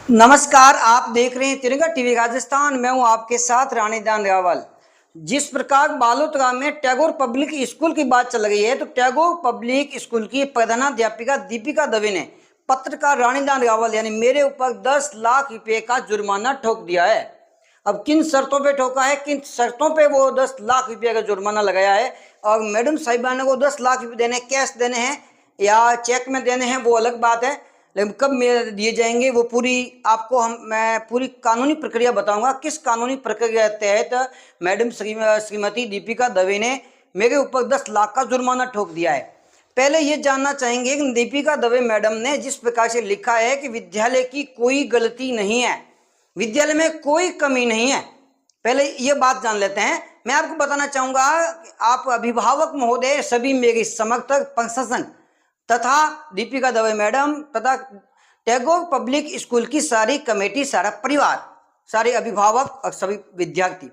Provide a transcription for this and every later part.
नमस्कार, आप देख रहे हैं तिरंगा टीवी राजस्थान। मैं हूं आपके साथ रानीदान रावल। जिस प्रकार बालोतरा में टैगोर पब्लिक स्कूल की बात चल रही है, तो टैगोर पब्लिक स्कूल की प्रधानाध्यापिका दीपिका दवे ने पत्रकार रानीदान रावल यानी मेरे ऊपर 10 लाख रुपए का जुर्माना ठोक दिया है। अब किन शर्तों पे ठोका है, किन शर्तों पे वो 10 लाख रुपए का जुर्माना लगाया है, और मैडम साहिबा ने वो 10 लाख रुपए देने, कैश देने हैं या चेक में देने हैं, वो अलग बात है। लेकिन कब में दिए जाएंगे वो पूरी आपको मैं पूरी कानूनी प्रक्रिया बताऊंगा। किस कानूनी प्रक्रिया के तहत मैडम श्रीमती दीपिका दवे ने मेरे ऊपर 10 लाख का जुर्माना ठोक दिया है। पहले ये जानना चाहेंगे कि दीपिका दवे मैडम ने जिस प्रकार से लिखा है कि विद्यालय की कोई गलती नहीं है, विद्यालय में कोई कमी नहीं है, पहले ये बात जान लेते हैं। मैं आपको बताना चाहूंगा, आप अभिभावक महोदय, सभी मेरे समर्थक, प्रशासन तथा दीपिका दवे मैडम तथा टैगोर पब्लिक स्कूल की सारी कमेटी, सारा परिवार, सारे अभिभावक और सभी विद्यार्थी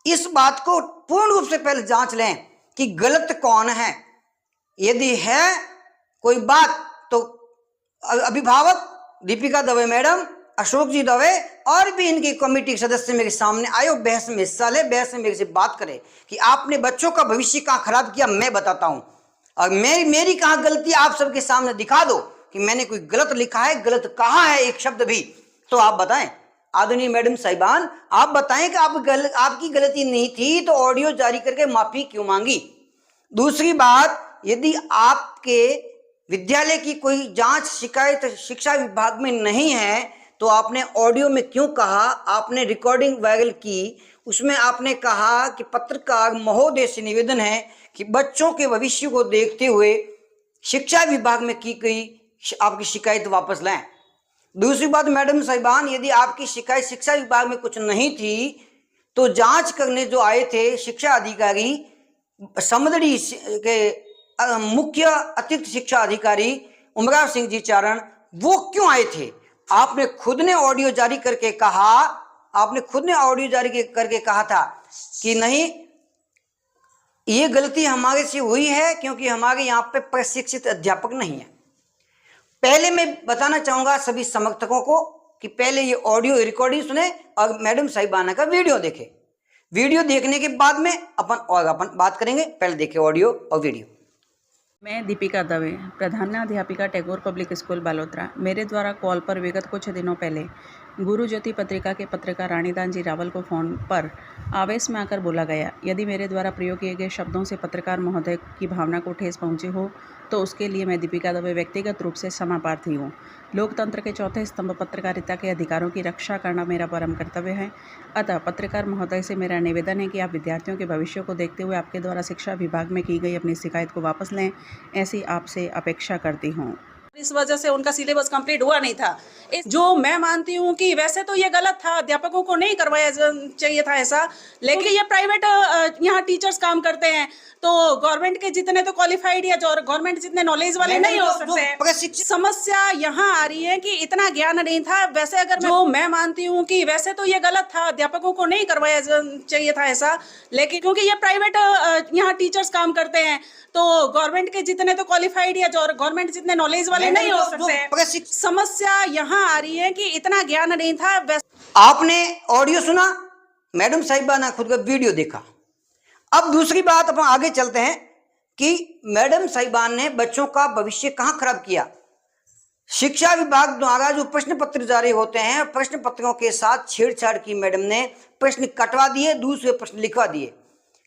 इस बात को पूर्ण रूप से पहले जांच लें कि गलत कौन है। यदि है कोई बात तो अभिभावक दीपिका दवे मैडम, अशोक जी दवे और भी इनकी कमेटी के सदस्य मेरे सामने आए, बहस में हिस्सा ले, बहस में मेरे से बात करे कि आपने बच्चों का भविष्य कहाँ खराब किया। मैं बताता हूं, और मेरी कहाँ गलती आप सबके सामने दिखा दो कि मैंने कोई गलत लिखा है, गलत कहा है एक शब्द भी, तो आप बताएं। आदरणीय मैडम साहिबान, आप बताएं कि आपकी गलती नहीं थी तो ऑडियो जारी करके माफी क्यों मांगी। दूसरी बात, यदि आपके विद्यालय की कोई जांच शिकायत शिक्षा विभाग में नहीं है तो आपने ऑडियो में क्यों कहा, आपने रिकॉर्डिंग वायरल की, उसमें आपने कहा कि पत्रकार महोदय से निवेदन है कि बच्चों के भविष्य को देखते हुए शिक्षा विभाग में की गई आपकी शिकायत वापस लें। दूसरी बात मैडम साहिबान, यदि आपकी शिकायत शिक्षा विभाग में कुछ नहीं थी तो जांच करने जो आए थे शिक्षा अधिकारी समदड़ी के मुख्य अतिरिक्त शिक्षा अधिकारी उमराव सिंह जी चारण, वो क्यों आए थे। आपने खुद ने ऑडियो जारी करके कहा, आपने खुद ने ऑडियो जारी करके कहा था कि नहीं, ये गलती हमारे से हुई है क्योंकि हमारे यहाँ पे प्रशिक्षित अध्यापक नहीं है। पहले मैं बताना चाहूंगा सभी समर्थकों को कि पहले ये ऑडियो रिकॉर्डिंग सुने और मैडम साहिबाना का वीडियो देखें। वीडियो देखने के बाद में अपन बात करेंगे। पहले देखें ऑडियो और वीडियो। मैं दीपिका दवे, प्रधानाध्यापिका टैगोर पब्लिक स्कूल बालोतरा। मेरे द्वारा कॉल पर विगत कुछ दिनों पहले गुरु ज्योति पत्रिका के पत्रकार रानीदान जी रावल को फ़ोन पर आवेश में आकर बोला गया। यदि मेरे द्वारा प्रयोग किए गए शब्दों से पत्रकार महोदय की भावना को ठेस पहुंची हो तो उसके लिए मैं दीपिका दवे व्यक्तिगत रूप से क्षमा प्रार्थी हूँ। लोकतंत्र के चौथे स्तंभ पत्रकारिता के अधिकारों की रक्षा करना मेरा परम कर्तव्य है। अतः पत्रकार महोदय से मेरा निवेदन है कि आप विद्यार्थियों के भविष्य को देखते हुए आपके द्वारा शिक्षा विभाग में की गई अपनी शिकायत को वापस लें, ऐसी आपसे अपेक्षा करती हूँ। इस वजह से उनका सिलेबस कंप्लीट हुआ नहीं था। जो मैं मानती हूँ कि वैसे तो ये गलत था, अध्यापकों को नहीं करवाया चाहिए था ऐसा, लेकिन ये प्राइवेट यहाँ टीचर्स काम करते हैं तो गवर्नमेंट के जितने तो क्वालिफाइड या गवर्नमेंट जितने नॉलेज वाले नहीं हो सकते। समस्या यहाँ आ रही है कि इतना ज्ञान नहीं था। वैसे अगर जो मैं मानती हूँ कि वैसे तो ये गलत था, अध्यापकों को नहीं करवाया चाहिए था ऐसा, लेकिन क्योंकि ये प्राइवेट यहाँ टीचर्स काम करते हैं तो गवर्नमेंट के जितने तो क्वालिफाइड या गवर्नमेंट जितने नॉलेज वाले नहीं हो सकते। समस्या यहाँ आ रही है कि इतना ज्ञान नहीं था। आपने ऑडियो सुना, मैडम साहिबा ने खुद का वीडियो देखा। अब दूसरी बात अपन आगे चलते हैं कि मैडम साहिबान ने बच्चों का भविष्य कहां खराब किया। शिक्षा विभाग द्वारा जो प्रश्न पत्र जारी होते हैं, प्रश्न पत्रों के साथ छेड़छाड़ की मैडम ने, प्रश्न कटवा दिए, दूसरे प्रश्न लिखवा दिए,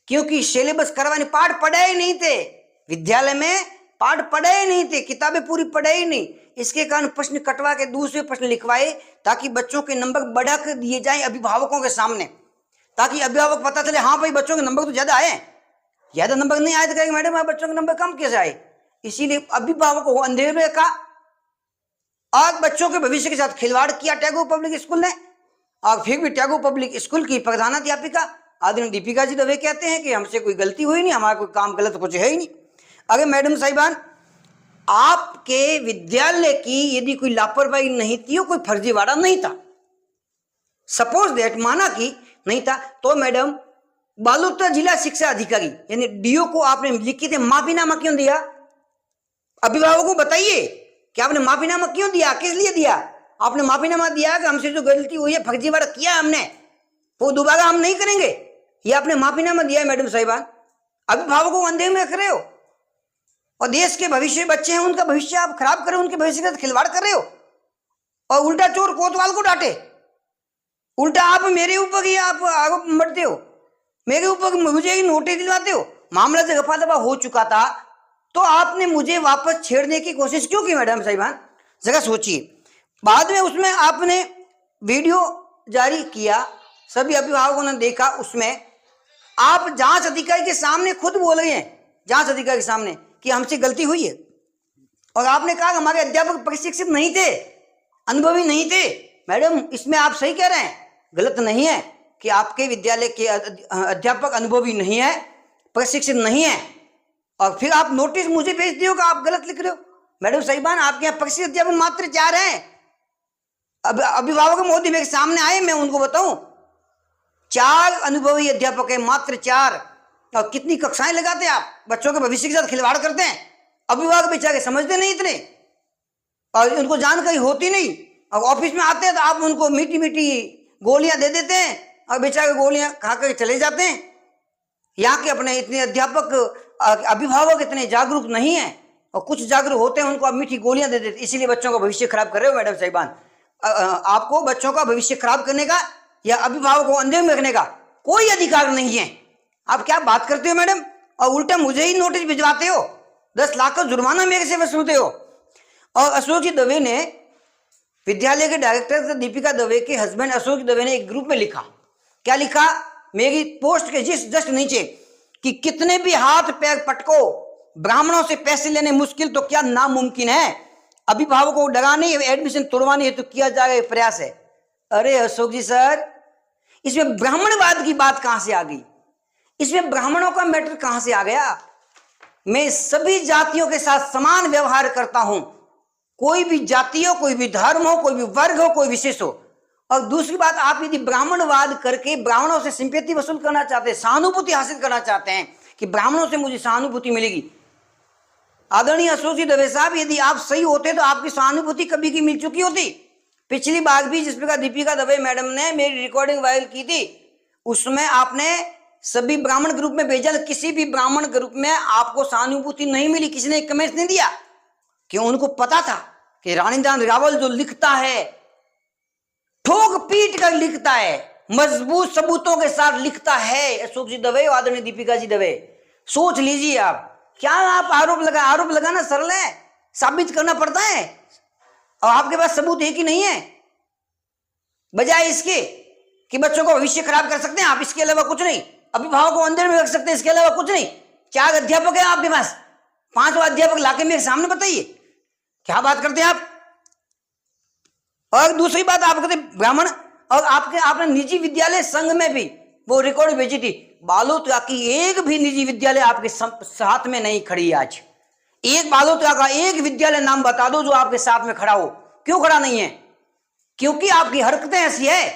क्योंकि सिलेबस करवाने, पाठ पढ़े ही नहीं थे विद्यालय में, पाठ पढ़े ही नहीं थे, किताबें पूरी पढ़े ही नहीं। इसके कारण प्रश्न कटवा के दूसरे प्रश्न लिखवाए ताकि बच्चों के नंबर बढ़ा कर दिए जाएं अभिभावकों के सामने, ताकि अभिभावक पता चले हाँ भाई बच्चों के नंबर तो ज्यादा आए, ज्यादा नंबर नहीं आए तो कहेंगे मैडम बच्चों के नंबर कम कैसे आए। इसीलिए अभिभावकों को अंधेरे में रखा और बच्चों के भविष्य के साथ खिलवाड़ किया टैगोर पब्लिक स्कूल ने। और फिर भी टैगोर पब्लिक स्कूल की प्रधानाध्यापिका आदरणीय दीपिका जी दवे कहते हैं कि हमसे कोई गलती हुई नहीं, हमारा कोई काम गलत कुछ है ही नहीं। अगर मैडम साहिबान, आपके विद्यालय की यदि कोई लापरवाही नहीं थी, कोई फर्जीवाड़ा नहीं था, सपोज दैट माना कि नहीं था, तो मैडम बालोतरा जिला शिक्षा अधिकारी यानी डीओ को आपने लिख के माफीनामा क्यों दिया। अभिभावकों को बताइए कि आपने माफीनामा क्यों दिया, किस लिए दिया। आपने माफीनामा दिया कि हमसे जो गलती हुई है, फर्जीवाड़ा किया है हमने, वो दोबारा हम नहीं करेंगे, ये आपने माफीनामा दिया है मैडम साहिबान। अभिभावकों को अंधेरे में रख रहे हो और देश के भविष्य बच्चे हैं, उनका भविष्य आप खराब कर रहे हो, उनके भविष्य के साथ खिलवाड़ कर रहे हो और उल्टा चोर कोतवाल को डांटे। उल्टा आप मेरे ऊपर ही आप आरोप मढ़ते हो, मेरे ऊपर मुझे ही नोटिस दिलवाते हो। मामला जब रफा दफा हो चुका था तो आपने मुझे वापस छेड़ने की कोशिश क्यों की मैडम साहिबान? जरा सोचिए। बाद में उसमें आपने वीडियो जारी किया, सभी अभिभावकों ने देखा, उसमें आप जांच अधिकारी के सामने खुद बोल रहे हैं, जांच अधिकारी के सामने, कि हमसे गलती हुई है। और आपने कहा कि हमारे अध्यापक प्रशिक्षित नहीं थे, अनुभवी नहीं थे। मैडम इसमें आप सही कह रहे हैं, गलत नहीं है कि आपके विद्यालय के अध्यापक अनुभवी नहीं है, प्रशिक्षित नहीं है, और फिर आप नोटिस मुझे भेज दियो कि आप गलत लिख रहे हो। मैडम साहिबान आपके यहाँ प्रशिक्षित अध्यापक मात्र 4 हैं। अब अभिभावक मोदी मेरे सामने आए, मैं उनको बताऊं, 4 अनुभवी अध्यापक है, मात्र 4। और कितनी कक्षाएं लगाते हैं आप, बच्चों के भविष्य के साथ खिलवाड़ करते हैं। अभिभावक बेचारे समझते नहीं इतने, और उनको जानकारी होती नहीं, और ऑफिस में आते हैं तो आप उनको मीठी मीठी गोलियां दे देते हैं और बेचारे गोलियां खाकर चले जाते हैं। यहाँ के अपने इतने अध्यापक अभिभावक इतने जागरूक नहीं है, और कुछ जागरूक होते हैं उनको आप मीठी गोलियां दे देते, इसीलिए बच्चों का भविष्य खराब कर रहे हो। मैडम साहिबान आपको बच्चों का भविष्य खराब करने का या अभिभावकों को अंधेरे में रखने का कोई अधिकार नहीं है। आप क्या बात करते हो मैडम? और उल्टा मुझे ही नोटिस भिजवाते हो, 10 लाख का जुर्माना मेरे से वसूलते हो। और अशोक जी दवे ने, विद्यालय के डायरेक्टर दीपिका दवे के हस्बैंड अशोक दवे ने एक ग्रुप में लिखा, क्या लिखा मेरी पोस्ट के जस्ट नीचे, कि कितने भी हाथ पैर पटको, ब्राह्मणों से पैसे लेने मुश्किल तो क्या नामुमकिन है, अभिभावकों को डराने, एडमिशन तोड़वाने है तो किया जाएगा प्रयास है। अरे अशोक जी सर, इसमें ब्राह्मणवाद की बात कहां से आ गई? इसमें ब्राह्मणों का मैटर कहां से आ गया? मैं सभी जातियों के साथ समान व्यवहार करता हूं, कोई भी जाति हो, कोई भी धर्म हो, कोई भी वर्ग हो, कोई विशेष हो। और दूसरी बात, आप यदि ब्राह्मणवाद करके ब्राह्मणों से सिंपैथी वसूल करना चाहते हैं, सहानुभूति हासिल करना चाहते हैं कि ब्राह्मणों से मुझे सहानुभूति मिलेगी, आदरणीय अशोक जी दवे साहब, यदि आप सही होते तो आपकी सहानुभूति कभी की मिल चुकी होती। पिछली बार भी जिस प्रकार दीपिका दवे मैडम ने मेरी रिकॉर्डिंग वायरल की थी, उसमें आपने सभी ब्राह्मण ग्रुप में भेजा, किसी भी ब्राह्मण ग्रुप में आपको सहानुभूति नहीं मिली, किसी ने कमेंट नहीं दिया। क्यों? उनको पता था कि रानीदान रावल जो लिखता है, ठोक पीट कर लिखता है, मजबूत सबूतों के साथ लिखता है। अशोक जी दवे, आदरणीय दीपिका जी दवे, सोच लीजिए आप, क्या आप आरोप लगाना सरल है, साबित करना पड़ता है, और आपके पास सबूत है कि नहीं है, बजाय इसके कि बच्चों का भविष्य खराब कर सकते हैं आप, इसके अलावा कुछ नहीं। अभिभावकों को अंदर में रख सकते हैं, इसके अलावा कुछ नहीं। 4 अध्यापक है आपके पास, 5वां अध्यापक लाके मेरे सामने बताइए, क्या बात करते हैं आप? और दूसरी बात, आप कहते ब्राह्मण, और आपने निजी विद्यालय संघ में भी वो रिकॉर्ड भेजी थी। बालोतरा की एक भी निजी विद्यालय आपके साथ में नहीं खड़ी आज। एक बालोतरा का एक विद्यालय नाम बता दो जो आपके साथ में खड़ा हो। क्यों खड़ा नहीं है? क्योंकि आपकी हरकतें ऐसी है,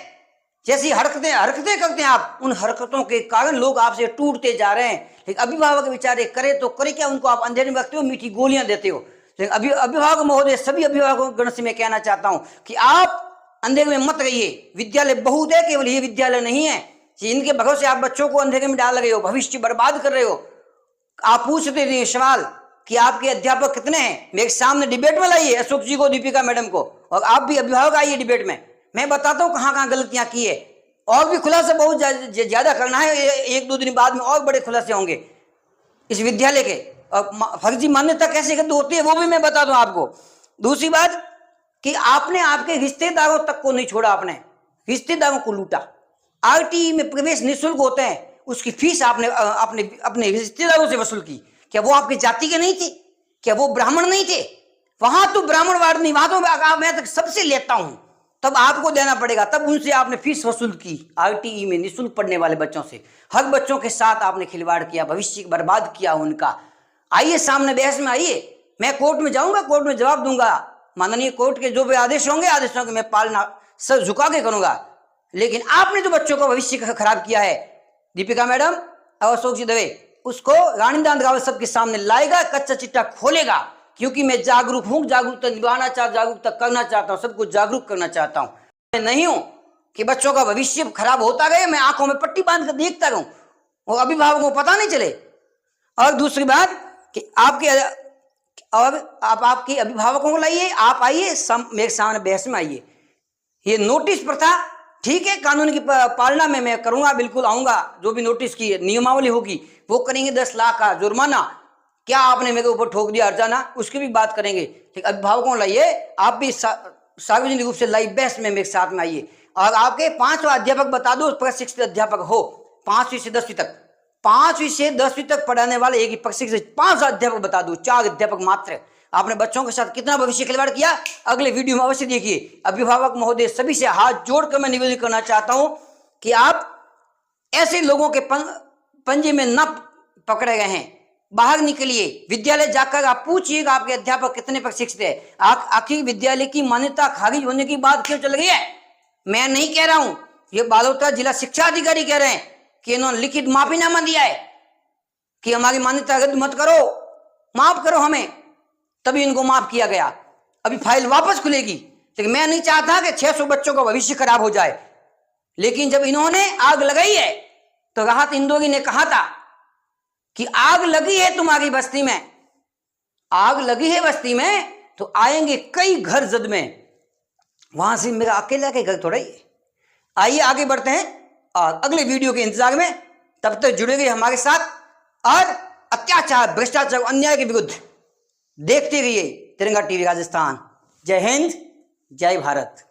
जैसी हरकतें करते हैं आप, उन हरकतों के कारण लोग आपसे टूटते जा रहे हैं। लेकिन अभिभावक बेचारे करे तो करे क्या, उनको आप अंधेरे में रखते हो, मीठी गोलियां देते हो। लेकिन अभिभावक महोदय, सभी अभिभावकों गण से मैं कहना चाहता हूं कि आप अंधेरे में मत रहिए। विद्यालय बहुत है, केवल ये विद्यालय नहीं है, इनके भरोसे आप बच्चों को अंधेरे में डाल रहे हो, भविष्य बर्बाद कर रहे हो। आप पूछते थे सवाल कि आपके अध्यापक कितने हैं, मेरे सामने डिबेट में लाइए अशोक जी को, दीपिका मैडम को, और आप भी अभिभावक आइए डिबेट में, मैं बताता हूं कहां कहां गलतियां की है। और भी खुलासा बहुत ज्यादा करना है, 1-2 दिन बाद में और बड़े खुलासे होंगे इस विद्यालय के, और फर्जी मान्यता कैसे रद्द होती है वो भी मैं बता दूं आपको। दूसरी बात कि आपने आपके रिश्तेदारों तक को नहीं छोड़ा, आपने रिश्तेदारों को लूटा। आरटीई में प्रवेश निःशुल्क होते हैं, उसकी फीस आपने अपने रिश्तेदारों से वसूल की। क्या वो आपके जाति के नहीं थे? क्या वो ब्राह्मण नहीं थे? वहां तो ब्राह्मणवाद नहीं, वहां तो मैं तक सबसे लेता हूं, तब आपको देना पड़ेगा। तब उनसे आपने फीस वसूल की आरटीई में निःशुल्क पढ़ने वाले बच्चों से। हर बच्चों के साथ आपने खिलवाड़ किया, भविष्य बर्बाद किया उनका। आइए सामने बहस में आइए, मैं कोर्ट में जाऊंगा, कोर्ट में जवाब दूंगा, माननीय कोर्ट के जो भी आदेश होंगे, आदेशों की मैं पालना सर झुका के करूंगा। लेकिन आपने जो बच्चों का भविष्य खराब किया है, दीपिका मैडम और अशोक जी दवे, उसको रानीदान रावल सबके सामने लाएगा, कच्चा चिट्ठा खोलेगा क्योंकि मैं जागरूक हूं, जागरूकता निभाना चाहता, जागरूकता करना चाहता हूं, सबको जागरूक करना चाहता हूं। मैं नहीं हूं कि बच्चों का भविष्य खराब होता गया, मैं आंखों में पट्टी बांध कर देखता रहूं और अभिभावकों को पता नहीं चले। और दूसरी बात कि आपके अभिभावकों को लाइए, आप आइए, मेरे सामने बहस में आइए। ये नोटिस प्रथा ठीक है, कानून की पालना में मैं करूंगा, बिल्कुल आऊंगा। जो भी नोटिस की नियमावली होगी वो करेंगे, 10 लाख का जुर्माना, क्या आपने मेरे ऊपर ठोक दिया हर्जाना, उसकी भी बात करेंगे। ठीक, अभिभावकों लाइए, आप भी सार्वजनिक रूप से लाइव बहस में मेरे साथ में आइए। और आपके 5 अध्यापक बता दो, प्रशिक्षित अध्यापक हो, 5वीं से 10वीं तक, 5वीं से 10वीं तक पढ़ाने वाले एक ही प्रशिक्षित 5 अध्यापक बता दो, 4 अध्यापक मात्र। आपने बच्चों के साथ कितना भविष्य खिलवाड़ किया, अगले वीडियो में अवश्य देखिए। अभिभावक महोदय सभी से हाथ जोड़कर मैं निवेदन करना चाहता हूं कि आप ऐसे लोगों के पंजे में न पकड़े गए हैं, बाहर निकलिए। विद्यालय जाकर आप पूछिएगा आपके अध्यापक कितने प्रशिक्षित है। आखिर विद्यालय की मान्यता खारिज होने की बात क्यों चल रही है? मैं नहीं कह रहा हूं, ये बालोतरा जिला शिक्षा अधिकारी कह रहे हैं कि इन्होंने लिखित माफीनामा दिया है कि हमारी मान्यता रद्द मत करो, माफ करो हमें, तभी इनको माफ किया गया। अभी फाइल वापस खुलेगी, लेकिन मैं नहीं चाहता कि 600 बच्चों का भविष्य खराब हो जाए। लेकिन जब इन्होंने आग लगाई है तो राहत इंदौरी ने कहा था कि आग लगी है तुम्हारी बस्ती में, आग लगी है बस्ती में तो आएंगे कई घर जद में, वहां से मेरा अकेला के घर थोड़ा ही है। आइए आगे बढ़ते हैं और अगले वीडियो के इंतजार में, तब तक जुड़े रहिए हमारे साथ और अत्याचार, भ्रष्टाचार, अन्याय के विरुद्ध देखते रहिए तिरंगा टीवी राजस्थान। जय हिंद, जय भारत।